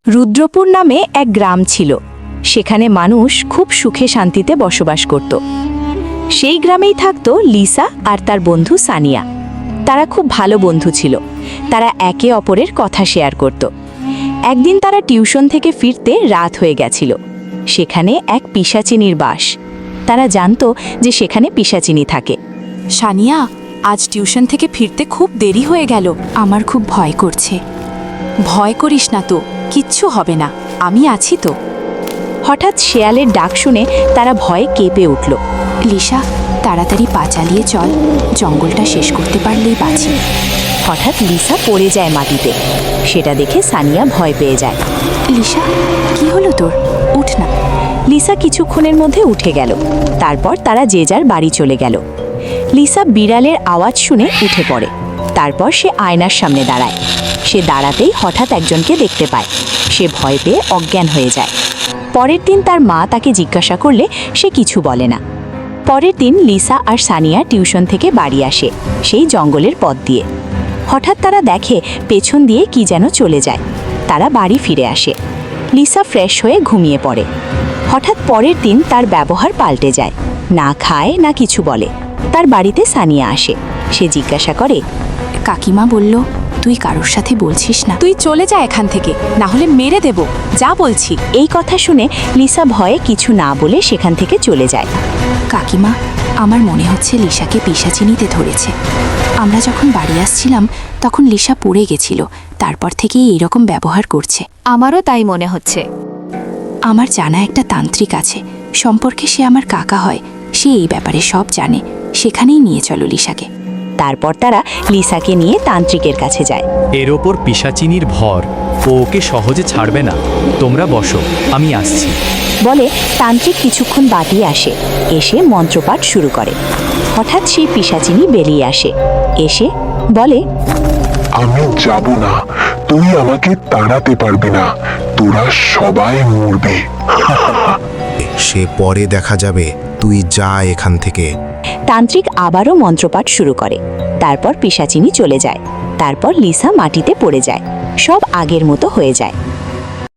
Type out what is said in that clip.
রুদ্রপুর নামে এক গ্রাম ছিল। সেখানে মানুষ খুব সুখে শান্তিতে বসবাস করত। সেই গ্রামেই থাকত লিসা আর তার বন্ধু সানিয়া। তারা খুব ভালো বন্ধু ছিল। তারা একে অপরের কথা শেয়ার করত। একদিন তারা টিউশন থেকে ফিরতে রাত হয়ে গেছিল। সেখানে এক পিশাচিনীর বাস। তারা জানত যে সেখানে পিশাচিনী থাকে। সানিয়া, আজ টিউশন থেকে ফিরতে খুব দেরি হয়ে গেল। আমার খুব ভয় করছে। ভয় করিস না তো, কিচ্ছু হবে না, আমি আছি তো। হঠাৎ শেয়ালের ডাক শুনে তারা ভয়ে কেঁপে উঠল। লিসা, তাড়াতাড়ি পা চালিয়ে চল, জঙ্গলটা শেষ করতে পারলেই বাঁচি। হঠাৎ লিসা পড়ে যায় মাটিতে। সেটা দেখে সানিয়া ভয় পেয়ে যায়। লিসা, কি হলো তোর? উঠ না। লিসা কিছুক্ষণের মধ্যে উঠে গেল। তারপর তারা যে যার বাড়ি চলে গেল। লিসা বিড়ালের আওয়াজ শুনে উঠে পড়ে। তারপর সে আয়নার সামনে দাঁড়ায়। সে দাঁড়াতেই হঠাৎ একজনকে দেখতে পায়। সে ভয় পেয়ে অজ্ঞান হয়ে যায়। পরের দিন তার মা তাকে জিজ্ঞাসা করলে সে কিছু বলে না। পরের দিন লিসা আর সানিয়া টিউশন থেকে বাড়ি আসে, সেই জঙ্গলের পথ দিয়ে। হঠাৎ তারা দেখে পেছন দিয়ে কি যেন চলে যায়। তারা বাড়ি ফিরে আসে। লিসা ফ্রেশ হয়ে ঘুমিয়ে পড়ে। হঠাৎ পরের দিন তার ব্যবহার পাল্টে যায়। না খায় না কিছু বলে। তার বাড়িতে সানিয়া আসে। সে জিজ্ঞাসা করে, কাকিমা বলল তুই কারোর সাথে বলছিস না। তুই চলে যা এখান থেকে, না হলে মেরে দেব, যা বলছি। এই কথা শুনে লিসা ভয়ে কিছু না বলে সেখান থেকে চলে যায়। কাকিমা, আমার মনে হচ্ছে লিসাকে পিশাচিনীতে ধরেছে। আমরা যখন বাড়ি আসছিলাম তখন লিসা পড়ে গেছিল, তারপর থেকেই এরকম ব্যবহার করছে। আমারও তাই মনে হচ্ছে। আমার জানা একটা তান্ত্রিক আছে, সম্পর্কে সে আমার কাকা হয়। সে এই ব্যাপারে সব জানে। সেখানেই নিয়ে চলো লিসাকে। তারপর তারা লিসাকে নিয়ে তান্ত্রিকের কাছে যায়। এর ওপর পিশাচিনীর ভর, ও ওকে সহজে ছাড়বে না। তোমরা বসো, আমি আসছি। বলে তান্ত্রিক কিছুক্ষণ বাদে আসে। এসে মন্ত্রপাঠ শুরু করে। হঠাৎ সেই পিশাচিনী বেরিয়ে আসে। এসে বলে, আমি যাব না, তুই আমাকে তাড়াতে পারবি না, তোরা সবাই মরবে। সে পরে দেখা যাবে, তুই যা এখান থেকে। তান্ত্রিক আবারও মন্ত্রপাঠ শুরু করে। তারপর পিশাচিনী চলে যায়। তারপর লিসা মাটিতে পড়ে যায়। সব আগের মতো হয়ে যায়।